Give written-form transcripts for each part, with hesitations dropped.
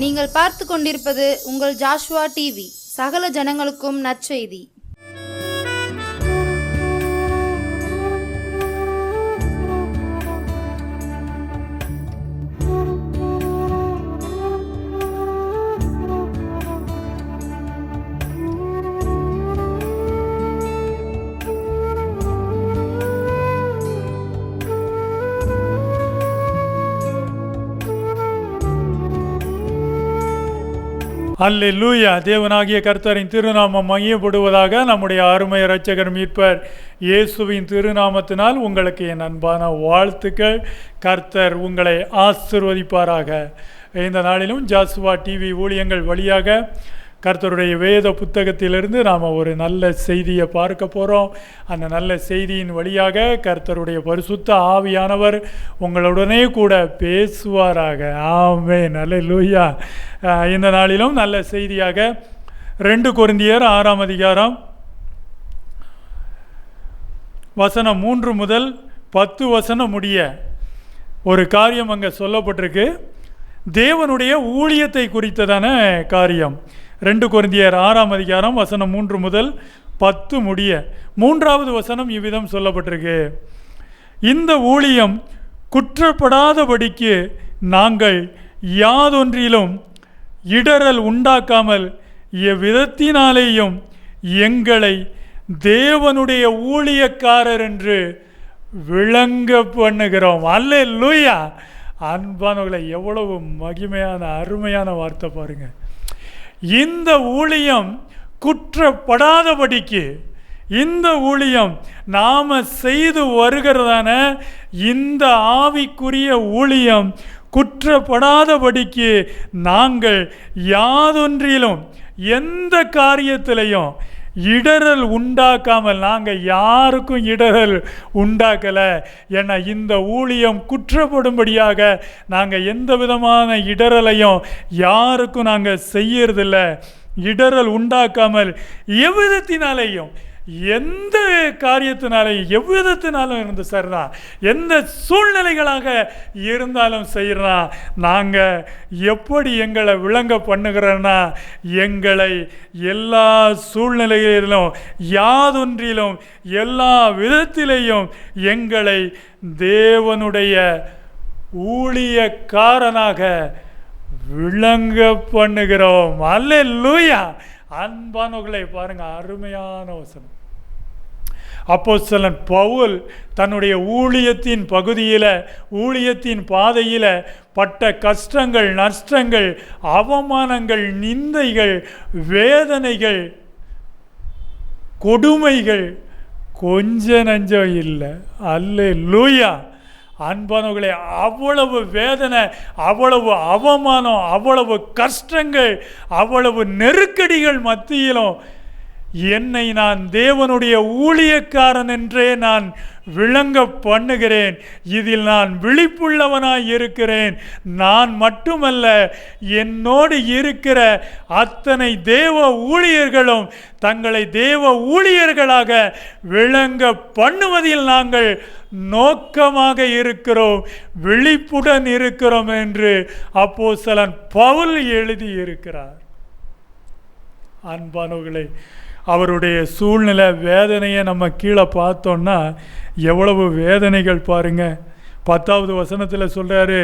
நீங்கள் பார்த்து கொண்டிருப்பது உங்கள் ஜாஷுவா டிவி. சகல ஜனங்களுக்கும் நற்செய்தி. அல்லேலூயா. தேவனாகிய கர்த்தரின் திருநாமம் மகிமைப்படுவதாக. நம்முடைய அருமை இரட்சகர் மீட்பர் இயேசுவின் திருநாமத்தினால் உங்களுக்கு என் அன்பான வாழ்த்துக்கள். கர்த்தர் உங்களை ஆசீர்வதிப்பாராக. இந்த நாளிலும் ஜாஷுவா டிவி ஊழியங்கள் வழியாக கர்த்தருடைய வேத புத்தகத்திலிருந்து நாம் ஒரு நல்ல செய்தியை பார்க்க போகிறோம். அந்த நல்ல செய்தியின் வழியாக கர்த்தருடைய பரிசுத்த ஆவியானவர் உங்களுடனே கூட பேசுவாராக. ஆமென். அல்லேலூயா. இந்த நாளிலும் நல்ல செய்தியாக 2 கொரிந்தியர் 6ஆம் அதிகாரம் வசனம் 3 முதல் 10 வசனம் முடிய ஒரு காரியம் அங்கே சொல்லப்பட்டிருக்கு. தேவனுடைய ஊழியத்தை குறித்ததான காரியம். 2 கொரிந்தியர் 6ஆம் அதிகாரம் வசனம் 3 முதல் 10 முடிய 3வது வசனம் இவ்விதம் சொல்லப்பட்டிருக்கு. இந்த ஊழியம் குற்றப்படாதபடிக்கு நாங்கள் யாதொன்றிலும் இடரல் உண்டாக்காமல் எவ்விதத்தினாலேயும் எங்களை தேவனுடைய ஊழியக்காரர் என்று விளங்க பண்ணுகிறோம். அல்லேலூயா. அன்பானவர்களை, எவ்வளவு மகிமையான அருமையான வார்த்தை பாருங்க. இந்த ஊழியம் குற்றப்படாதபடிக்கு, இந்த ஊழியம் நாம் செய்து வருகிறதான இந்த ஆவிக்குரிய ஊழியம் குற்றப்படாதபடிக்கு நாங்கள் யாதொன்றிலும் எந்த காரியத்திலையும் இடரல் உண்டாக்காமல், நாங்கள் யாருக்கும் இடரல் உண்டாக்கலை. ஏன்னா இந்த ஊழியம் குற்றப்படும்படியாக நாங்கள் எந்த விதமான இடரலையும் யாருக்கும் நாங்கள் செய்யறதில்ல. இடரல் உண்டாக்காமல் எவ்விதத்தினாலேயும், எந்த காரியத்தினாலையும், எவ்விதத்தினாலும் இருந்து சரிதான், எந்த சூழ்நிலைகளாக இருந்தாலும் செய்யறோம். நாங்கள் எப்படி எங்களை விளங்க பண்ணுகிறோன்னா, எங்களை எல்லா சூழ்நிலைகளிலும் யாதொன்றிலும் எல்லா விதத்திலேயும் எங்களை தேவனுடைய ஊழியக்காரனாக விளங்க பண்ணுகிறோம். அல்லேலூயா. அன்பானவர்களை பாருங்க, அருமையான வசனம். அப்போஸ்தலன் பவுல் தன்னுடைய ஊழியத்தின் பகுதியில், ஊழியத்தின் பாதையில் பட்ட கஷ்டங்கள், நஷ்டங்கள், அவமானங்கள், நிந்தைகள், வேதனைகள், கொடுமைகள் கொஞ்ச நஞ்சம் இல்லை. அல்லேலூயா. அன்பானவர்களே, அவ்வளவு வேதனை, அவ்வளவு அவமானம், அவ்வளவு கஷ்டங்கள், அவ்வளவு நெருக்கடிகள் மத்தியிலும் என்னை நான் தேவனுடைய ஊழியக்காரன் என்றே நான் விளங்க பண்ணுகிறேன். இதில் நான் விழிப்புள்ளவனாய் இருக்கிறேன். நான் மட்டுமல்ல, என்னோடு இருக்கிற அத்தனை தேவ ஊழியர்களும் தங்களை தேவ ஊழியர்களாக விளங்க பண்ணுவதில் நாங்கள் நோக்கமாக இருக்கிறோம், விழிப்புடன் இருக்கிறோம் என்று அப்போஸ்தலன் பவுல் எழுதியிருக்கிறார். அன்பானவர்களே, அவருடைய சூழ்நிலை வேதனையை நம்ம கீழே பார்த்தோன்னா எவ்வளவு வேதனைகள் பாருங்க. 10வது வசனத்தில் சொல்கிறாரு,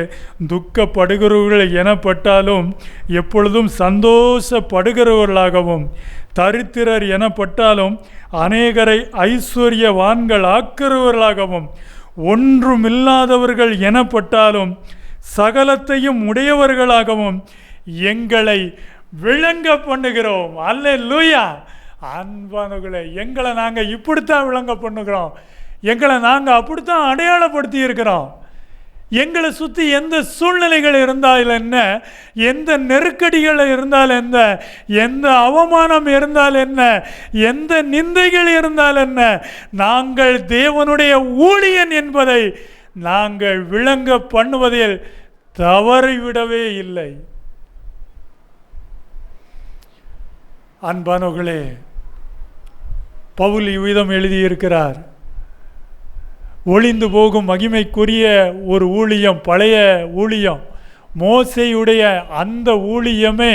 துக்கப்படுகிறவர்கள் எனப்பட்டாலும் எப்பொழுதும் சந்தோஷப்படுகிறவர்களாகவும், தரித்திரர் எனப்பட்டாலும் அநேகரை ஐஸ்வர்யவான்கள் ஆக்கிறவர்களாகவும், ஒன்றுமில்லாதவர்கள் எனப்பட்டாலும் சகலத்தையும் உடையவர்களாகவும் எங்களை விளங்க பண்ணுகிறோம். அல்லேலூயா. அன்பானவர்களே, எங்களை நாங்கள் இப்படித்தான் விளங்க பண்ணுகிறோம். எங்களை நாங்கள் அப்படித்தான் அடையாளப்படுத்தி இருக்கிறோம். எங்களை சுற்றி எந்த சூழ்நிலைகள் இருந்தால் என்ன, எந்த நெருக்கடிகள் இருந்தால் என்ன, எந்த அவமானம் இருந்தால் என்ன, எந்த நிந்தைகள் இருந்தால் என்ன, நாங்கள் தேவனுடைய ஊழியன் என்பதை நாங்கள் விளங்க பண்ணுவதில் தவறிவிடவே இல்லை. அன்பானவர்களே, பவுல் இவ்விதம் எழுதியிருக்கிறார். ஒளிந்து போகும் மகிமைக்குரிய ஒரு ஊழியம், பழைய ஊழியம் மோசேயுடைய அந்த ஊழியமே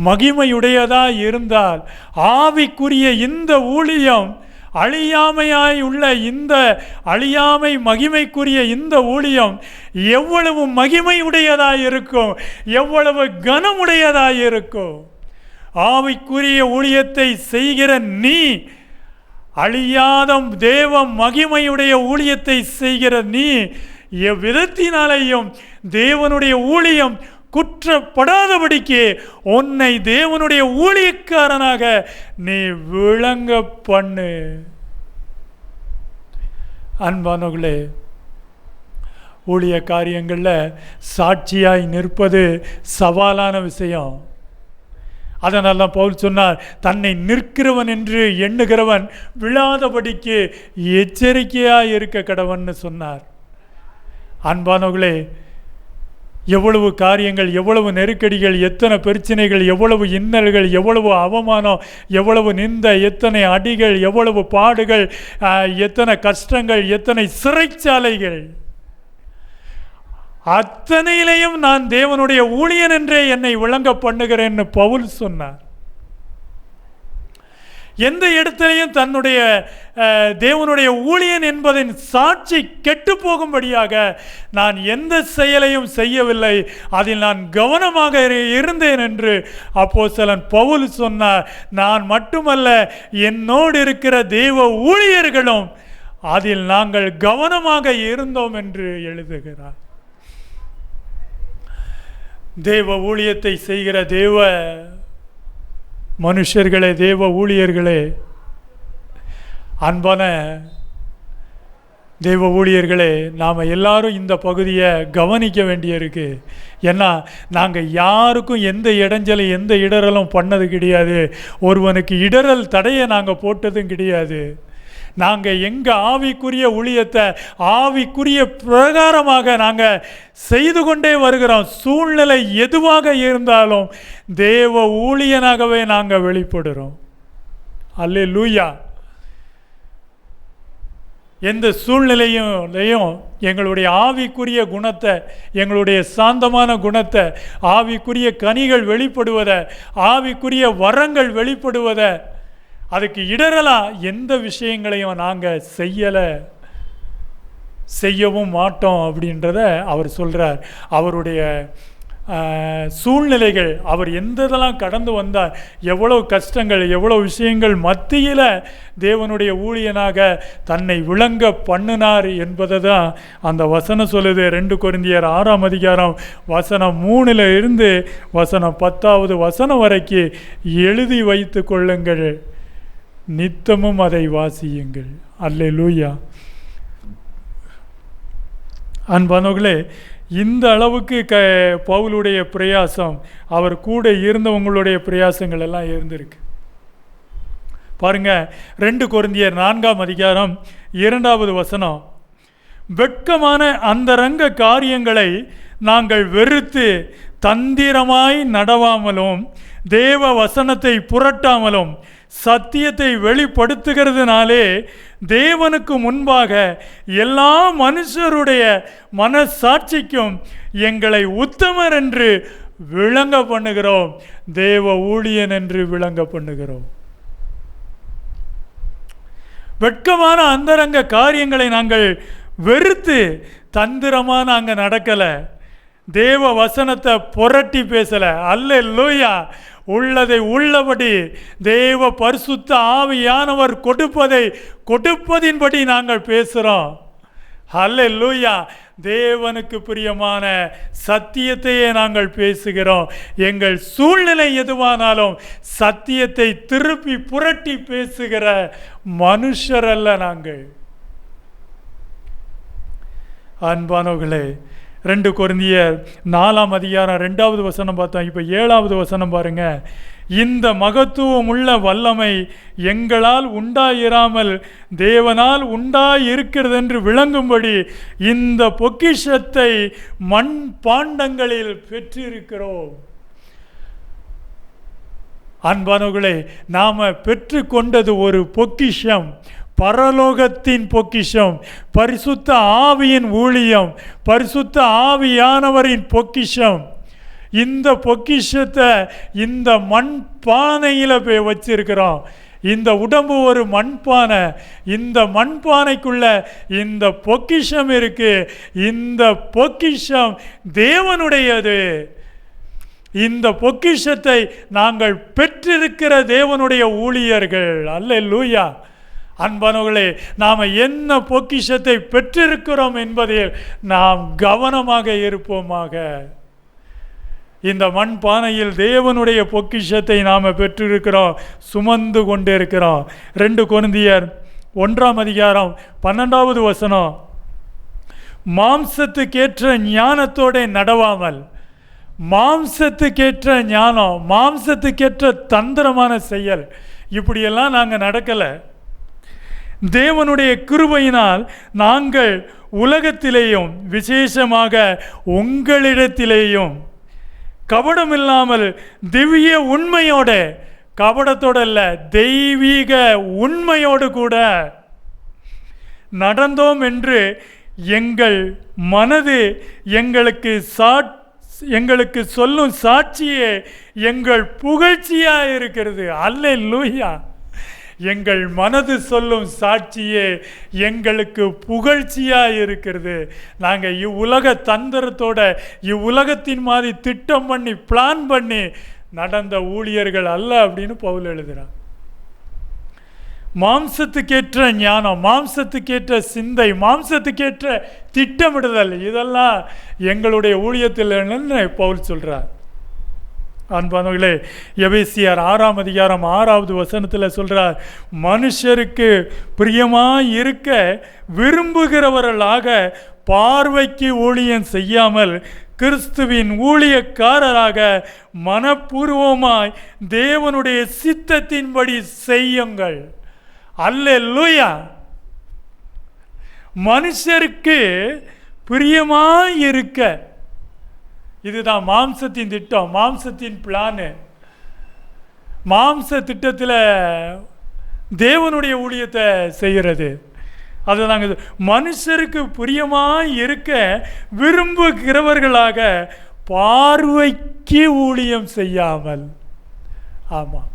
மகிமையுடையதாக இருந்தால், ஆவிக்குரிய இந்த ஊழியம் அழியாமையாய் உள்ள இந்த அழியாமை மகிமைக்குரிய இந்த ஊழியம் எவ்வளவு மகிமையுடையதாக இருக்கும், எவ்வளவு கனமுடையதாக இருக்கும். ஆவிக்குரிய ஊழியத்தை செய்கிற நீ, அழியாத தேவ மகிமையுடைய ஊழியத்தை செய்கிற நீ, எவ்விதத்தினாலேயும் தேவனுடைய ஊழியம் குற்றப்படாதபடிக்கு உன்னை தேவனுடைய ஊழியக்காரனாக நீ விளங்க பண்ணு. அன்பானவர்களே, ஊழிய காரியங்களில் சாட்சியாய் நிற்பது சவாலான விஷயம். அதனால தான் பவுல் சொன்னார், தன்னை நிற்கிறவன் என்று எண்ணுகிறவன் விழாதபடிக்கு எச்சரிக்கையாக இருக்க கடவன்னு சொன்னார். அன்பானவர்களே, எவ்வளவு காரியங்கள், எவ்வளவு நெருக்கடிகள், எத்தனை பிரச்சனைகள், எவ்வளவு இன்னல்கள், எவ்வளவு அவமானம், எவ்வளவு நிந்த, எத்தனை அடிகள், எவ்வளவு பாடுகள், எத்தனை கஷ்டங்கள், எத்தனை சிறைச்சாலைகள், அத்தனையிலையும் நான் தேவனுடைய ஊழியன் என்றே என்னை விளங்க பண்ணுகிறேன்னு பவுல் சொன்னார். எந்த இடத்திலையும் தன்னுடைய தேவனுடைய ஊழியன் என்பதின் சாட்சி கெட்டு போகும்படியாக நான் எந்த செயலையும் செய்யவில்லை, அதில் நான் கவனமாக இருந்தேன் என்று அப்போஸ்தலன் பவுல் சொன்னார். நான் மட்டுமல்ல, என்னோடு இருக்கிற தேவ ஊழியர்களும் அதில் நாங்கள் கவனமாக இருந்தோம் என்று எழுதுகிறார். தேவ ஊழியத்தை செய்கிற தேவ மனுஷர்களே, தேவ ஊழியர்களே, அன்பான தேவ ஊழியர்களே, நாம் எல்லாரும் இந்த பகுதியை கவனிக்க வேண்டியிருக்கு. ஏன்னா நாங்கள் யாருக்கும் எந்த இடைஞ்சலும் எந்த இடரலும் பண்ணது கிடையாது. ஒருவனுக்கு இடரல் தடையை நாங்கள் போட்டதும் கிடையாது. நாங்கள் எங்கள் ஆவிக்குரிய ஊழியத்தை ஆவிக்குரிய பிரகாரமாக நாங்கள் செய்து கொண்டே வருகிறோம். சூழ்நிலை எதுவாக இருந்தாலும் தேவ ஊழியனாகவே நாங்கள் வெளிப்படுறோம். அல்லேலூயா. எந்த சூழ்நிலையிலையும் எங்களுடைய ஆவிக்குரிய குணத்தை, எங்களுடைய சாந்தமான குணத்தை, ஆவிக்குரிய கனிகள் வெளிப்படுவதை, ஆவிக்குரிய வரங்கள் வெளிப்படுவதை, அதுக்கு இடரலாம் எந்த விஷயங்களையும் நாங்கள் செய்யவும் மாட்டோம் அப்படின்றத அவர் சொல்கிறார். அவருடைய சூழ்நிலைகள், அவர் எந்ததெல்லாம் கடந்து வந்தார், எவ்வளோ கஷ்டங்கள், எவ்வளோ விஷயங்கள் மத்தியில் தேவனுடைய ஊழியனாக தன்னை விளங்க பண்ணினார் என்பதை தான் அந்த வசனம் சொல்லுது. 2 கொரிந்தியர் 6ஆம் அதிகாரம் வசனம் 3 இருந்து வசனம் 10வது வசனம் வரைக்கும் எழுதி வைத்து கொள்ளுங்கள், நித்தமும் அதை வாசியுங்கள். அல்லேலூயா. அன்பானவர்களே, இந்த அளவுக்கு பவுலுடைய பிரயாசம், அவர் கூட இருந்தவங்களுடைய பிரயாசங்கள் எல்லாம் இருந்திருக்கு. பாருங்க, 2 கொரிந்தியர் 4ஆம் அதிகாரம் 2வது வசனம், வெட்கமான அந்தரங்க காரியங்களை நாங்கள் வெறுத்து தந்திரமாய் நடவாமலும் தேவ வசனத்தை புரட்டாமலும் சத்தியத்தை வெளிப்படுத்துகிறதுனாலே தேவனுக்கு முன்பாக எல்லா மனுஷருடைய மனசாட்சிக்கும் எங்களை உத்தமர் என்று விளங்க பண்ணுகிறோம், தேவ ஊழியன் என்று விளங்க பண்ணுகிறோம். வெட்கமான அந்தரங்க காரியங்களை நாங்கள் வெறுத்து தந்திரமாக நாங்கள் நடக்கலை, தேவ வசனத்தை புரட்டி பேசலை. அல்லேலூயா. உள்ளதை உள்ளபடி தேவ பரிசுத்த ஆவியானவர் கொடுப்பதின்படி நாங்கள் பேசுகிறோம். அல்லேலூயா. தேவனுக்கு பிரியமான சத்தியத்தையே நாங்கள் பேசுகிறோம். எங்கள் சூழ்நிலை எதுவானாலும் சத்தியத்தை திருப்பி புரட்டி பேசுகிற மனுஷர் அல்ல நாங்கள். அன்பானவர்களே, 2 கொரிந்தியர் 4ஆம் அதிகாரம் 2வது வசனம் பார்த்தோம். இப்போ 7வது வசனம் பாருங்க. இந்த மகத்துவம் உள்ள வல்லமை எங்களால் உண்டாயிராமல் தேவனால் உண்டாயிருக்கிறது என்று விளங்கும்படி இந்த பொக்கிஷத்தை மண் பாண்டங்களில் பெற்றிருக்கிறோம். அன்பானவர்களே, நாம் பெற்று கொண்டது ஒரு பொக்கிஷம். பரலோகத்தின் பொக்கிஷம், பரிசுத்த ஆவியின் ஊழியம், பரிசுத்த ஆவியானவரின் பொக்கிஷம். இந்த பொக்கிஷத்தை இந்த மண்பானையில் போய் வச்சிருக்கிறோம். இந்த உடம்பு ஒரு மண்பானை. இந்த மண்பானைக்குள்ள இந்த பொக்கிஷம் இருக்கு. இந்த பொக்கிஷம் தேவனுடையது. இந்த பொக்கிஷத்தை நாங்கள் பெற்றிருக்கிற தேவனுடைய ஊழியர்கள். அல்லேலூயா. அன்பானவர்களே, நாம் என்ன பொக்கிஷத்தை பெற்றிருக்கிறோம் என்பதில் நாம் கவனமாக இருப்போமாக. இந்த மண்பானையில் தேவனுடைய பொக்கிஷத்தை நாம் பெற்றிருக்கிறோம், சுமந்து கொண்டிருக்கிறோம். 2 கொரிந்தியர் 1ஆம் அதிகாரம் 12வது வசனம், மாம்சத்துக்கேற்ற ஞானத்தோட நடவாமல், மாம்சத்துக்கேற்ற ஞானம், மாம்சத்துக்கேற்ற தந்திரமான செயல், இப்படியெல்லாம் நாங்கள் நடக்கலை. தேவனுடைய கிருபையினால் நாங்கள் உலகத்திலேயும் விசேஷமாக உங்களிடத்திலேயும் கபடமில்லாமல் திவ்ய உண்மையோட, கபடத்தோடு அல்ல, தெய்வீக உண்மையோடு கூட நடந்தோம் என்று எங்கள் மனது எங்களுக்கு சொல்லும் சாட்சியே எங்கள் புகழ்ச்சியாக இருக்கிறது. அல்லேலூயா. எங்கள் மனது சொல்லும் சாட்சியே எங்களுக்கு புகழ்ச்சியாக இருக்கிறது. நாங்கள் இவ்வுலக தந்திரத்தோட, இவ்வுலகத்தின் மாதிரி திட்டம் பண்ணி பிளான் பண்ணி நடந்த ஊழியர்கள் அல்ல அப்படின்னு பவுல் எழுதுகிறார். மாம்சத்துக்கேற்ற ஞானம், மாம்சத்துக்கேற்ற சிந்தை, மாம்சத்துக்கேற்ற திட்டமிடுதல், இதெல்லாம் எங்களுடைய ஊழியத்தில் பவுல் சொல்கிறார். அன்பானவர்களே, எபேசியர் 6ஆம் அதிகாரம் 6வது வசனத்தில் சொல்கிறார், மனுஷருக்கு பிரியமாய் இருக்க விரும்புகிறவர்களாக பார்வைக்கு ஊழியம் செய்யாமல் கிறிஸ்துவின் ஊழியக்காரராக மனப்பூர்வமாய் தேவனுடைய சித்தத்தின்படி செய்யுங்கள். அல்லேலூயா. மனுஷருக்கு பிரியமாய் இருக்க, இதுதான் மாம்சத்தின் திட்டம், மாம்சத்தின் பிளானு. மாம்ச திட்டத்தில் தேவனுடைய ஊழியத்தை செய்கிறது. அதை நாங்கள் மனுஷருக்கு பிரியமாய் இருக்க விரும்புகிறவர்களாக பார்வைக்கு ஊழியம் செய்யாமல். ஆமாம்,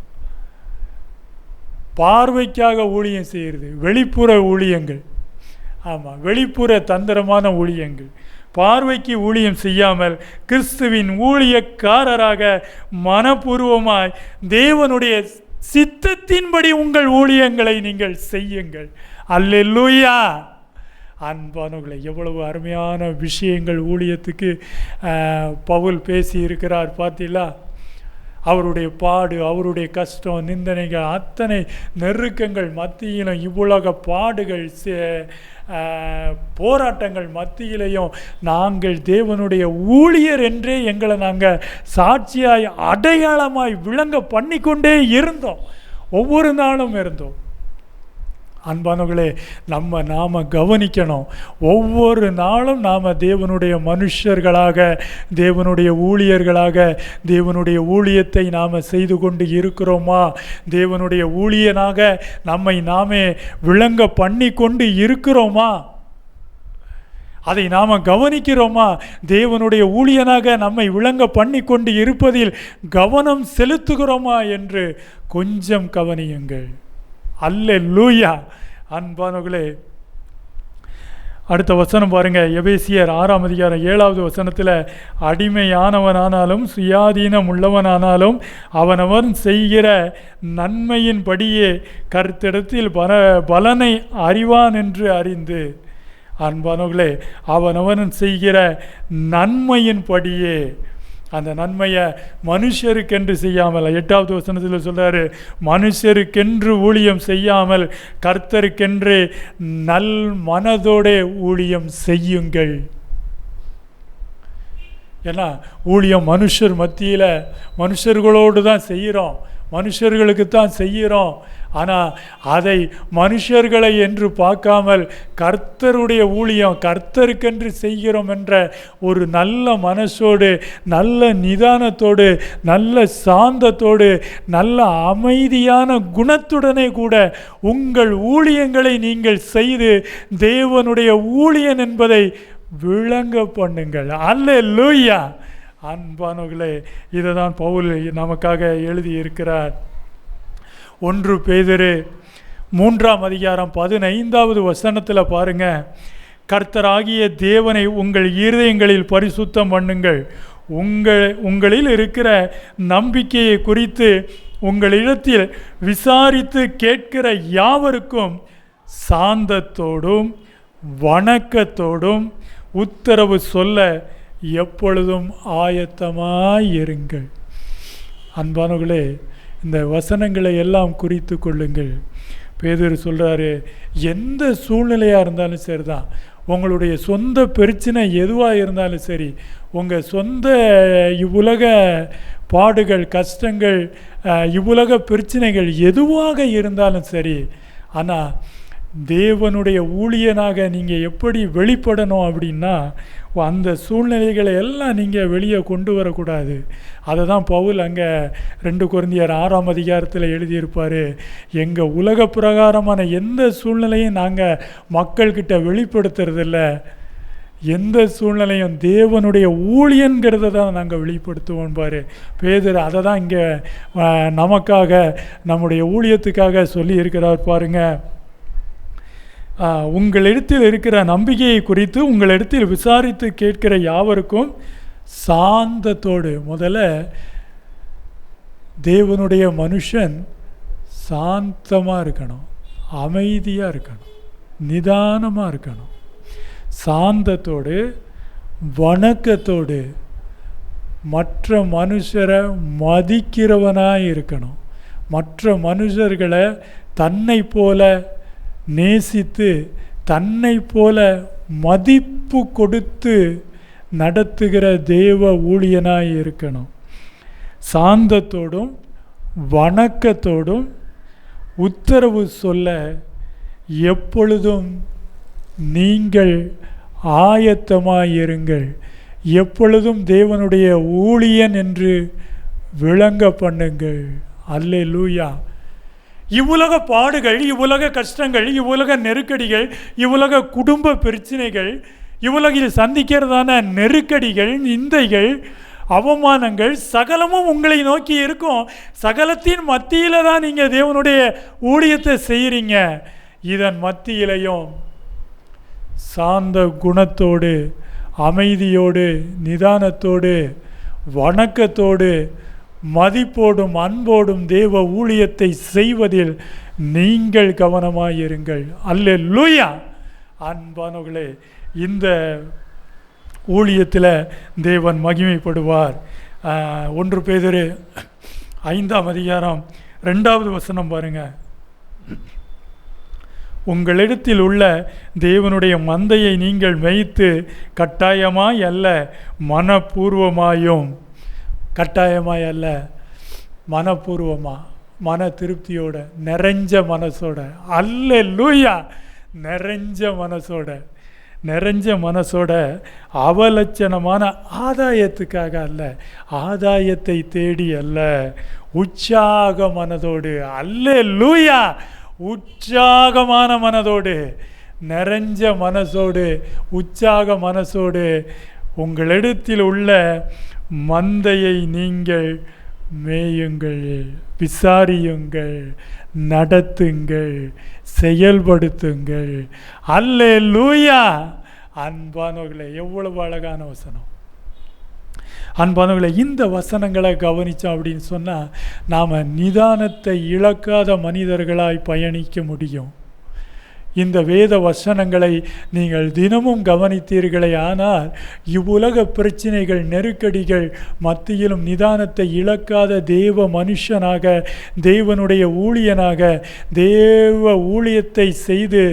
பார்வைக்காக ஊழியம் செய்கிறது, வெளிப்புற ஊழியங்கள். ஆமாம், வெளிப்புற தந்திரமான ஊழியங்கள். பார்வைக்கு ஊழியம் செய்யாமல் கிறிஸ்துவின் ஊழியக்காரராக மனப்பூர்வமாய் தேவனுடைய சித்தத்தின்படி உங்கள் ஊழியங்களை நீங்கள் செய்யுங்கள். அல்லேலூயா. அன்பானவர்களே, எவ்வளவு அருமையான விஷயங்கள் ஊழியத்துக்கு பவுல் பேசி இருக்கிறார் பார்த்தீங்களா? அவருடைய பாடு, அவருடைய கஷ்டம், நிந்தனைகள், அத்தனை நெருக்கங்கள் மத்தியிலும், இவ்வுலக பாடுகள், போராட்டங்கள் மத்தியிலையும் நாங்கள் தேவனுடைய ஊழியர் என்றே எங்களை நாங்கள் சாட்சியாய் அடையாளமாய் விளங்க பண்ணிக்கொண்டே இருந்தோம், ஒவ்வொரு நாளும் இருந்தோம். அன்பானவர்களே, நாம் கவனிக்கணும். ஒவ்வொரு நாளும் நாம் தேவனுடைய மனுஷர்களாக, தேவனுடைய ஊழியர்களாக, தேவனுடைய ஊழியத்தை நாம் செய்து கொண்டு இருக்கிறோமா? தேவனுடைய ஊழியனாக நம்மை நாமே விளங்க பண்ணி கொண்டு இருக்கிறோமா? அதை நாம் கவனிக்கிறோமா? தேவனுடைய ஊழியனாக நம்மை விளங்க பண்ணி கொண்டு இருப்பதில் கவனம் செலுத்துகிறோமா என்று கொஞ்சம் கவனியுங்கள். அல்லேலூயா. அன்பானவர்களே, அடுத்த வசனம் பாருங்க. எபேசியர் 6ஆம் அதிகாரம் 7வது வசனத்தில், அடிமையானவனானாலும் சுயாதீனம் உள்ளவனானாலும் அவனவன் செய்கிற நன்மையின்படியே கர்த்தரிடத்தில் பலனை அறிவான் என்று அறிந்து. அன்பானவர்களே, அவனவன் செய்கிற நன்மையின்படியே, அந்த நன்மையை மனுஷருக்கென்று செய்யாமல், 8வது வசனத்தில் சொல்கிறாரு, மனுஷருக்கென்று ஊழியம் செய்யாமல் கர்த்தருக்கென்று நல் மனதோட ஊழியம் செய்யுங்கள். ஏன்னா ஊழியம் மனுஷர் மத்தியில் மனுஷர்களோடு தான் செய்கிறோம், மனுஷர்களுக்கு தான் செய்கிறோம். ஆனால் அதை மனுஷர்களை என்று பார்க்காமல் கர்த்தருடைய ஊழியம், கர்த்தருக்கென்று செய்கிறோம் என்ற ஒரு நல்ல மனசோடு, நல்ல நிதானத்தோடு, நல்ல சாந்தத்தோடு, நல்ல அமைதியான குணத்துடனே கூட உங்கள் ஊழியங்களை நீங்கள் செய்து தேவனுடைய ஊழியன் என்பதை விளங்க பண்ணுங்கள். அல்லேலூயா. அன்பானவர்களே, இதை தான் பவுல் நமக்காக எழுதியிருக்கிறார். 1 பேதுரு 3:15 பாருங்க. கர்த்தராகிய தேவனை உங்கள் இருதயங்களில் பரிசுத்தம் பண்ணுங்கள். உங்களில் இருக்கிற நம்பிக்கையை குறித்து உங்களிடத்தில் விசாரித்து கேட்கிற யாவருக்கும் சாந்தத்தோடும் வணக்கத்தோடும் உத்தரவு சொல்ல எப்பொழுதும் ஆயத்தமாயிருங்கள். அன்பானவர்களே, இந்த வசனங்களை எல்லாம் குறித்து கொள்ளுங்கள். பேதுரு சொல்கிறாரு, எந்த சூழ்நிலையாக இருந்தாலும் சரி தான், உங்களுடைய சொந்த பிரச்சனை எதுவாக இருந்தாலும் சரி, உங்கள் சொந்த இவ்வுலக பாடுகள், கஷ்டங்கள், இவ்வுலக பிரச்சனைகள் எதுவாக இருந்தாலும் சரி, ஆனால் தேவனுடைய ஊழியனாக நீங்கள் எப்படி வெளிப்படணும் அப்படின்னா, அந்த சூழ்நிலைகளை எல்லாம் நீங்கள் வெளியே கொண்டு வரக்கூடாது. அதை தான் பவுல் அங்கே 2 கொரிந்தியர் 6 எழுதியிருப்பார். எங்கள் உலக பிரகாரமான எந்த சூழ்நிலையும் நாங்கள் மக்கள்கிட்ட வெளிப்படுத்துறதில்ல. எந்த சூழ்நிலையும் தேவனுடைய ஊழியன்கிறத தான் நாங்கள் வெளிப்படுத்துவோம் பாரு. பேதுரு அதை தான் இங்கே நமக்காக, நம்முடைய ஊழியத்துக்காக சொல்லி இருக்கிறார் பாருங்க. உங்களிடத்தில் இருக்கிற நம்பிக்கையை குறித்து உங்களிடத்தில் விசாரித்து கேட்கிற யாவருக்கும் சாந்தத்தோடு. முதல்ல தேவனுடைய மனுஷன் சாந்தமாக இருக்கணும், அமைதியாக இருக்கணும், நிதானமாக இருக்கணும். சாந்தத்தோடு வணக்கத்தோடு மற்ற மனுஷரை மதிக்கிறவனாக இருக்கணும். மற்ற மனுஷர்களை தன்னை போல நேசித்து, தன்னை போல மதிப்பு கொடுத்து நடத்துகிற தேவ ஊழியனாய் இருக்கணும். சாந்தத்தோடும் வணக்கத்தோடும் உத்தரவு சொல்ல எப்பொழுதும் நீங்கள் ஆயத்தமாயிருங்கள். எப்பொழுதும் தேவனுடைய ஊழியன் என்று விளங்க பண்ணுங்கள். அல்லேலூயா. இவ்வுலக பாடுகள், இவ்வுலக கஷ்டங்கள், இவ்வுலக நெருக்கடிகள், இவ்வுலக குடும்ப பிரச்சனைகள், இவ்வுலகில் சந்திக்கிறதான நெருக்கடிகள், நிந்தைகள், அவமானங்கள் சகலமும் உங்களை நோக்கி இருக்கும். சகலத்தின் மத்தியில் தான் நீங்கள் தேவனுடைய ஊழியத்தை செய்கிறீங்க. இதன் மத்தியிலையும் சாந்த குணத்தோடு, அமைதியோடு, நிதானத்தோடு, வணக்கத்தோடு, மதிப்போடும் அன்போடும் தேவ ஊழியத்தை செய்வதில் நீங்கள் கவனமாயிருங்கள். அல்லேலூயா. அன்பானவர்களே, இந்த ஊழியத்தில் தேவன் மகிமைப்படுவார். 1 பேதுரு 5:2 பாருங்க. உங்களிடத்தில் உள்ள தேவனுடைய மந்தையை நீங்கள் மேய்த்து கட்டாயமாய் அல்ல, மனப்பூர்வமாயும், கட்டாயமாய் அல்ல, மனப்பூர்வமாக, மன திருப்தியோட, நிறைஞ்ச மனசோட. அல்லேலூயா. நிறைஞ்ச மனசோட அவலட்சணமான ஆதாயத்துக்காக அல்ல, ஆதாயத்தை தேடி அல்ல, உற்சாக மனதோடு. அல்லேலூயா. உற்சாகமான மனதோடு, நிறைஞ்ச மனசோடு, உற்சாக மனசோடு உங்களிடத்தில் உள்ள மந்தையை நீங்கள் மேயுங்கள், விசாரியுங்கள், நடத்துங்கள், செயல்படுத்துங்கள். அல்லேலூயா. அன்பானவர்களே, எவ்வளவு அழகான வசனம். அன்பானவர்களே, இந்த வசனங்களை கவனித்தோம் அப்படின்னு சொன்னால் நாம் நிதானத்தை இழக்காத மனிதர்களாய் பயணிக்க முடியும். இந்த வேத வசனங்களை நீங்கள் தினமும் கவனித்தீர்களே ஆனால் இவ்வுலக பிரச்சனைகள், நெருக்கடிகள் மத்தியிலும் நிதானத்தை இழக்காத தேவ மனுஷனாக, தேவனுடைய ஊழியனாக, தேவ ஊழியத்தை செய்து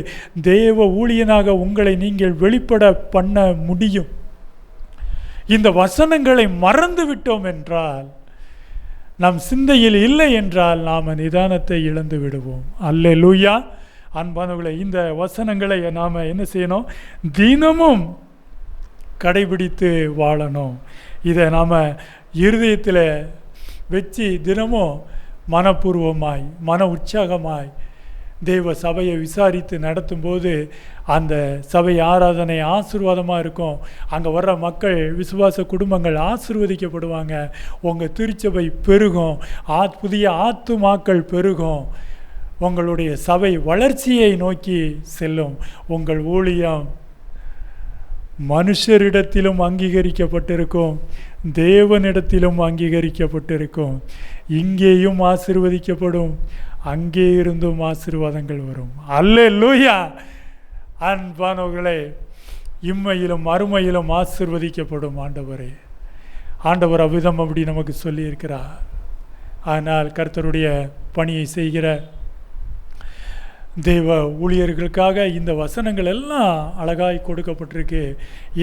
தேவ ஊழியனாக உங்களை நீங்கள் வெளிப்பட பண்ண முடியும். இந்த வசனங்களை மறந்து விட்டோம் என்றால் நம் சிந்தையில் இல்லை என்றால் நாம் நிதானத்தை இழந்து விடுவோம். அல்லேலூயா. அன்பானவர்களே, இந்த வசனங்களை நாம் என்ன செய்யணும்? தினமும் கடைபிடித்து வாழணும். இதை நாம் இருதயத்தில் வச்சு தினமும் மனப்பூர்வமாய் மன உற்சாகமாய் தெய்வ சபையை விசாரித்து நடத்தும்போது அந்த சபை ஆராதனை ஆசீர்வாதமாக இருக்கும். அங்கே வர்ற மக்கள், விசுவாச குடும்பங்கள் ஆசீர்வதிக்கப்படுவாங்க. உங்கள் திருச்சபை பெருகும், புதிய ஆத்துமாக்கள் பெருகும். உங்களுடைய சபை வளர்ச்சியை நோக்கி செல்லும். உங்கள் ஊழியம் மனுஷரிடத்திலும் அங்கீகரிக்கப்பட்டிருக்கும், தேவனிடத்திலும் அங்கீகரிக்கப்பட்டிருக்கும். இங்கேயும் ஆசீர்வதிக்கப்படும், அங்கே இருந்தும் ஆசீர்வாதங்கள் வரும். அல்லேலூயா. அன்பானவர்களே, இம்மையிலும் மறுமையிலும் ஆசீர்வதிக்கப்படும் ஆண்டவரே. ஆண்டவர் அவ்விதம் அப்படி நமக்கு சொல்லியிருக்கிறார். ஆனால் கர்த்தருடைய பணியை செய்கிற தெய்வ ஊழியர்களுக்காக இந்த வசனங்கள் எல்லாம் அழகாய் கொடுக்கப்பட்டிருக்கு.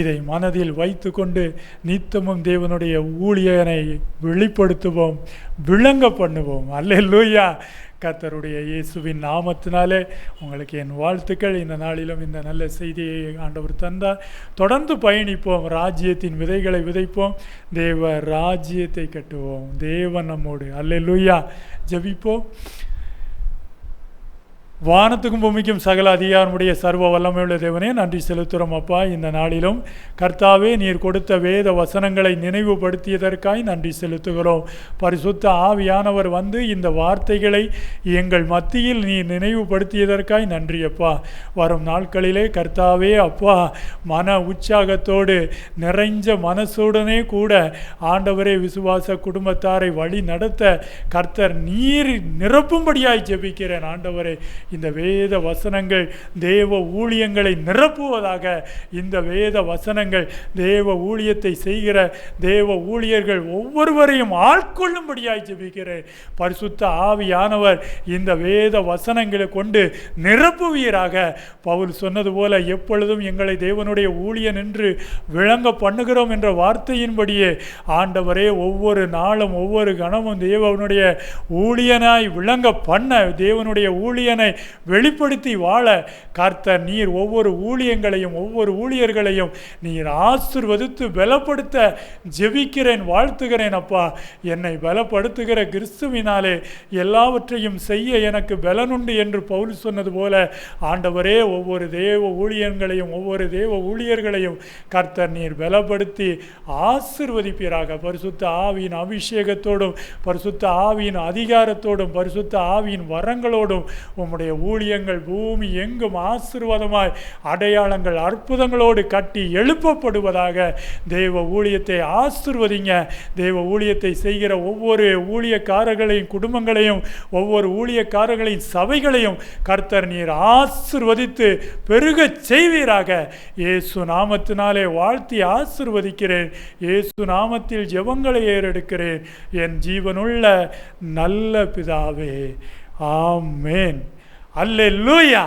இதை மனதில் வைத்து கொண்டு நித்தமும் தேவனுடைய ஊழியனை வெளிப்படுத்துவோம், விளங்க பண்ணுவோம். அல்லேலூயா. கர்த்தருடைய இயேசுவின் நாமத்தினாலே உங்களுக்கு என் வாழ்த்துக்கள். இந்த நாளிலும் இந்த நல்ல செய்தியை ஆண்டவர் தந்தார். தொடர்ந்து பயணிப்போம், ராஜ்யத்தின் விதைகளை விதைப்போம், தேவ ராஜ்யத்தை கட்டுவோம். தேவன் நம்மோடு. அல்லேலூயா. ஜெபிப்போம். வானத்துக்கும் பூமிக்கும் சகல அதிகாரமுடைய சர்வ வல்லமையுள்ள தேவனே, நன்றி செலுத்துகிறோம் அப்பா. இந்த நாளிலும் கர்த்தாவே, நீர் கொடுத்த வேத வசனங்களை நினைவுபடுத்தியதற்காய் நன்றி செலுத்துகிறோம். பரிசுத்த ஆவியானவர் வந்து இந்த வார்த்தைகளை எங்கள் மத்தியில் நீர் நினைவுபடுத்தியதற்காய் நன்றி அப்பா. வரும் நாட்களிலே கர்த்தாவே அப்பா, மன உற்சாகத்தோடு நிறைஞ்ச மனசுடனே கூட ஆண்டவரே விசுவாச குடும்பத்தாரை வழி நடத்த கர்த்தர் நீர் நிரப்பும்படியாய் ஜெபிக்கிறேன். ஆண்டவரே, இந்த வேத வசனங்கள் தேவ ஊழியங்களை நிரப்புவதாக. இந்த வேத வசனங்கள் தேவ ஊழியத்தை செய்கிற தேவ ஊழியர்கள் ஒவ்வொருவரையும் ஆட்கொள்ளும்படியாய் ஜெபிக்கிறேன். பரிசுத்த ஆவியானவர் இந்த வேத வசனங்களை கொண்டு நிரப்புவீராக. பவுல் சொன்னது போல எப்பொழுதும் எங்களை தேவனுடைய ஊழியன் என்று விளங்க பண்ணுகிறோம் என்ற வார்த்தையின்படியே ஆண்டவரே, ஒவ்வொரு நாளும் ஒவ்வொரு கணமும் தேவனுடைய ஊழியனாய் விளங்க பண்ண, தேவனுடைய ஊழியனை வெளிப்படுத்தி வாழ கர்த்தர் நீர் ஒவ்வொரு ஊழியங்களையும் ஒவ்வொரு ஊழியர்களையும் நீர் ஆசீர்வதித்து பலப்படுத்த ஜெபிக்கிறேன், வாழ்த்துகிறேன் அப்பா. என்னை பலப்படுத்துகிற கிறிஸ்துவினாலே எல்லாவற்றையும் செய்ய எனக்கு பலனுண்டு என்று பவுல் சொன்னது போல ஆண்டவரே, ஒவ்வொரு தேவ ஊழியங்களையும் ஒவ்வொரு தேவ ஊழியர்களையும் கர்த்தர் நீர் பலப்படுத்தி ஆசீர்வதிப்பீராக. பரிசுத்த ஆவியின் அபிஷேகத்தோடும் பரிசுத்த ஆவியின் அதிகாரத்தோடும் பரிசுத்த ஆவியின் வரங்களோடும் உம்முடைய ஊழியங்கள் பூமி எங்கும் ஆசீர்வாதமாய் அடையாளங்கள் அற்புதங்களோடு கட்டி எழுப்பப்படுவதாக. தேவ ஊழியத்தை ஆசீர்வதிங்க. தேவ ஊழியத்தை செய்கிற ஒவ்வொரு ஊழியக்காரர்களையும் குடும்பங்களையும் ஒவ்வொரு ஊழியக்காரர்களின் சபைகளையும் கர்த்தர் நீர் ஆசீர்வதித்து பெருக செய்வீராக. இயேசு நாமத்தினாலே வாழ்த்தி ஆசீர்வதிக்கிறேன். இயேசு நாமத்தில் ஜெபங்களை ஏறெடுக்கிறேன் என் ஜீவனுள்ள நல்ல பிதாவே. ஆமென். அல்லேலூயா.